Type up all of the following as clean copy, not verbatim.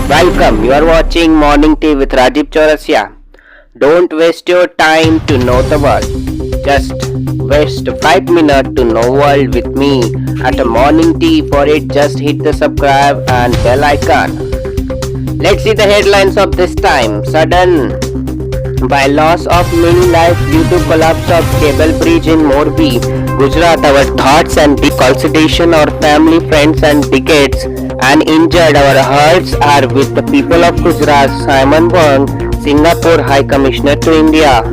Welcome, you are watching Morning Tea with Rajiv Chaurasia. Don't waste your time to know the world. Just waste 5 minutes to know world with me at a Morning Tea. For it, just hit the subscribe and bell icon. Let's see the headlines of this time. Sudden by loss of many lives due to collapse of cable bridge in Morbi, Gujarat. Our thoughts and deep consideration our family, friends and decades and injured. Our hearts are with the people of Gujarat. Simon Wong, Singapore High Commissioner to India.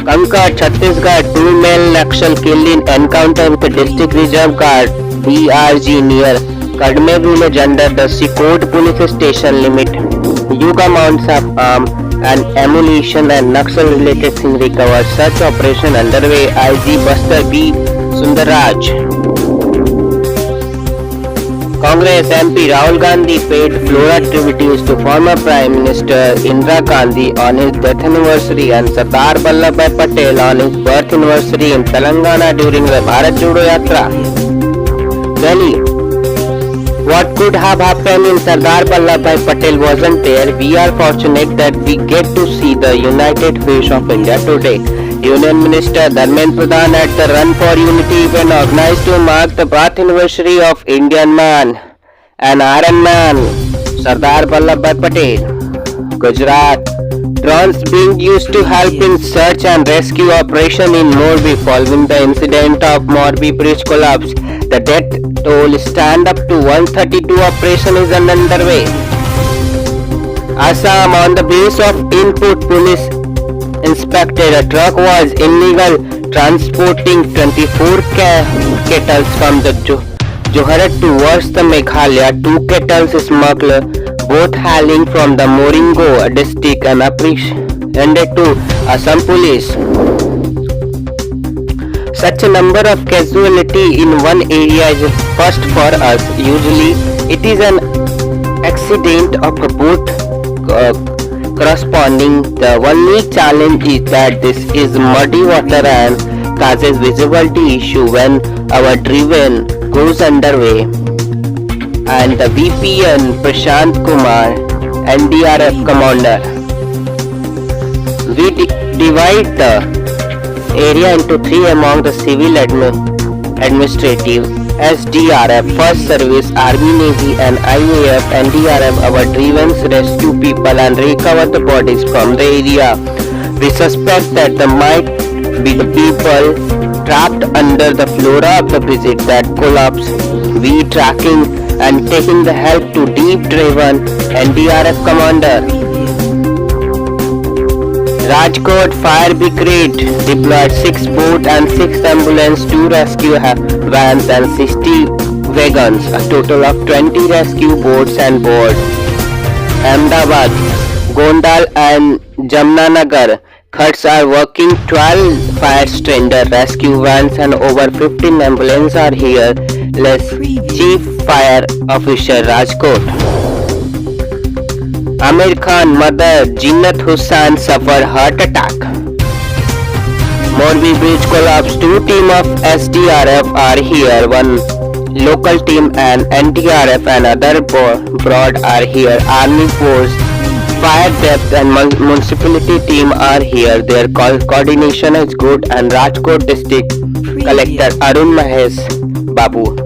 Kankar, Chhattisgarh, two male Naxal killed in encounter with the District Reserve Guard DRG near Kadme village under the Sikot police station limit. Huge amounts of arms and ammunition and Naxal related things recovered. Search operation underway. IG Buster B. Sundarraj. Congress MP Rahul Gandhi paid floral tributes to former Prime Minister Indira Gandhi on his death anniversary and Sardar Vallabhbhai Patel on his birth anniversary in Telangana during the Bharat Jodo Yatra. Delhi. What could have happened in Sardar Vallabhbhai Patel wasn't there. We are fortunate that we get to see the united face of India today. Union Minister Dharmendra Pradhan at the Run for Unity event organized to mark the birth anniversary of Indian man, an Iron Man, Sardar Vallabhbhai Patel. Gujarat. Drones being used to help in search and rescue operation in Morbi following the incident of Morbi bridge collapse. The death toll stand up to 132. Operation is underway. Assam, on the basis of input, police inspected a truck was illegal transporting 24 kettles from the Gujarat towards the Meghalaya. 2 kettles smuggled, both hailing from the Moringo district and apprehended to Assam police. Such a number of casualty in one area is first for us. Usually it is an accident of a boat corresponding. The only challenge is that this is muddy water and causes visibility issue when our driven goes underway. And the VPN Prashant Kumar, NDRF commander. We divide the area into 3 among the civil administrative, SDRF, First Service, Army, Navy and IAF. NDRF, our driven rescue people and recover the bodies from the area. We suspect that there might be the people trapped under the floor of the bridge that collapsed. We tracking and taking the help to deep driven, NDRF commander. Rajkot Fire Brigade deployed 6 boats and 6 ambulances, 2 rescue vans and 60 wagons. A total of 20 rescue boats and board. Ahmedabad, Gondal and Jamnanagar Khats are working. 12 fire tender rescue vans and over 15 ambulances are here. Chief Fire Officer Rajkot. Amir Khan mother Jinat Hussain suffered heart attack. Morbi bridge collapse. 2 team of SDRF are here. 1 local team and NDRF and other broad are here. Army force, fire depth and municipality team are here. Their coordination is good. And Rajkot district collector Arun Mahesh Babu.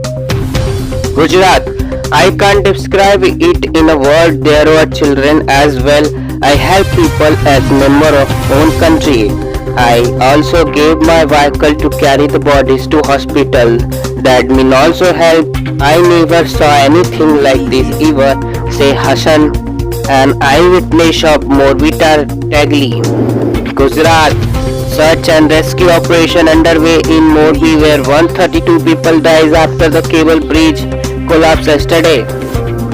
Gujarat. I can't describe it in a word. There were children as well. I help people as member of own country. I also gave my vehicle to carry the bodies to hospital. That mean also help. I never saw anything like this ever, say Hassan, an eyewitness of Morbitar Tagli. Gujarat. Search and rescue operation underway in Morbi where 132 people died after the cable bridge collapse yesterday.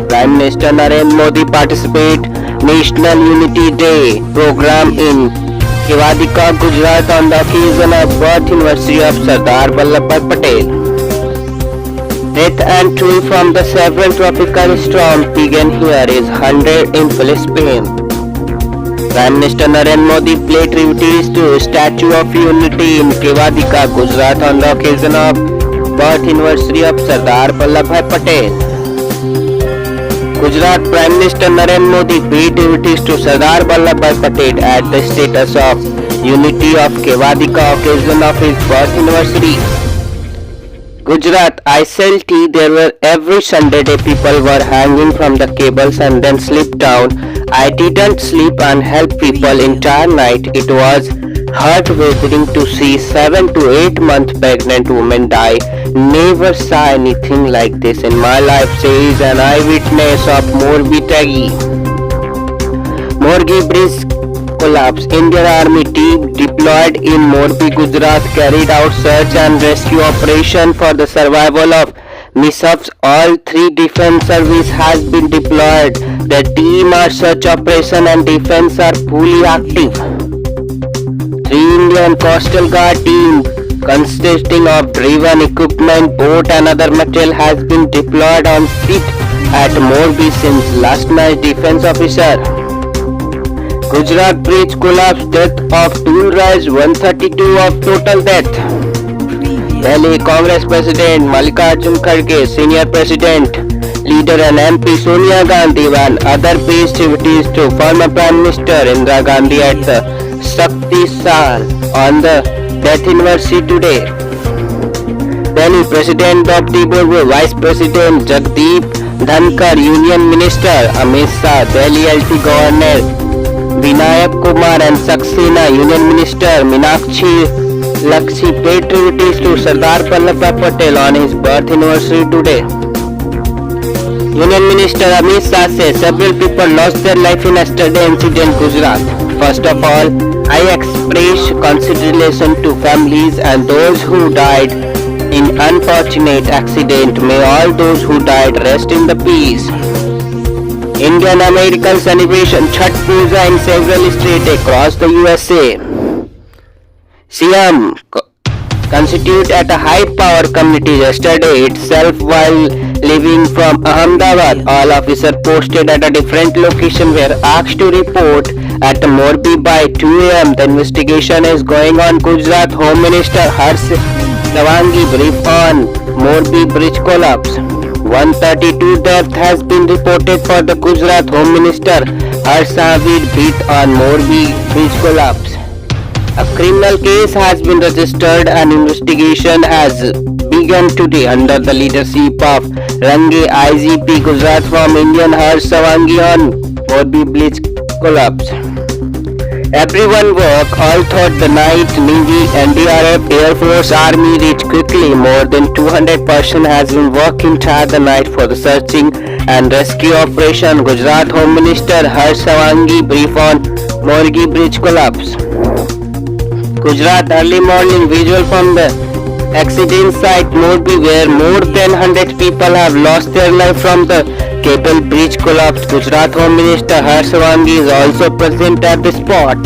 Prime Minister Narendra Modi participate National Unity Day program in Kevadika, Gujarat on the occasion of birth anniversary of Sardar Vallabhbhai Patel. Death and toll from the several tropical storms began here is 100 in Philippines. Prime Minister Narendra Modi paid tributes to Statue of Unity in Kevadika, Gujarat on the occasion of birth anniversary of Sardar Vallabhbhai Patel. Gujarat Prime Minister Narendra Modi paid duties to Sardar Vallabhbhai Patel at the status of Unity of Kevadika occasion of his birth anniversary. Gujarat, I sell tea. There were every Sunday day people were hanging from the cables and then slipped down. I didn't sleep and helped people entire night. It was heart-wrenching to see 7 to 8 month pregnant women die. Never saw anything like this in my life, says an eyewitness of Morbi Taggi. Morbi Bridge collapse. Indian Army team deployed in Morbi, Gujarat carried out search and rescue operation for the survival of mishaps. All three defense service has been deployed. The team are search operation and defense are fully active. Three Indian Coastal Guard team consisting of driven equipment, boat and other material has been deployed on site at Morbi since last night. Defense officer. Gujarat bridge collapse, death of tool rise 132 of total death. Delhi Congress President Mallikarjun Kharge, Senior President, Leader and MP Sonia Gandhi and other paid activities to former Prime Minister Indira Gandhi at the Shakti Sal on the death anniversary today. Delhi President Draupadi Murmu, Vice President Jagdeep Dhankar, Union Minister Amit Shah, Delhi LT Governor Vinayak Kumar and Saxena, Union Minister Meenakshi Lakshmi paid tributes to Sardar Vallabhbhai Patel on his birth anniversary today. Union Minister Amit Shah says several people lost their life in yesterday incident in Gujarat. First of all, I express consideration to families and those who died in unfortunate accident. May all those who died rest in the peace. Indian American celebration Chhath Puja in several states across the USA. CM constituted at a high-power committee yesterday itself while leaving from Ahmedabad. All officers posted at a different location were asked to report at Morbi by 2 a.m. The investigation is going on. Gujarat Home Minister Harsh Savangi brief on Morbi bridge collapse. 132 death has been reported for the Gujarat Home Minister Harsh Savangi brief on Morbi bridge collapse. A criminal case has been registered and investigation has begun today under the leadership of Range IGP Gujarat from Indian Harsh Savangi on Morbi bridge collapse. Everyone work all throughout the night. Navy, NDRF, Air Force, Army reached quickly. More than 200 persons has been working entire the night for the searching and rescue operation. Gujarat Home Minister Harsh Savangi brief on Morbi bridge collapse. Gujarat early morning visual from the accident site Morbi where more than 100 people have lost their life from the cable bridge collapse. Gujarat Home Minister Harsh Savangi is also present at the spot.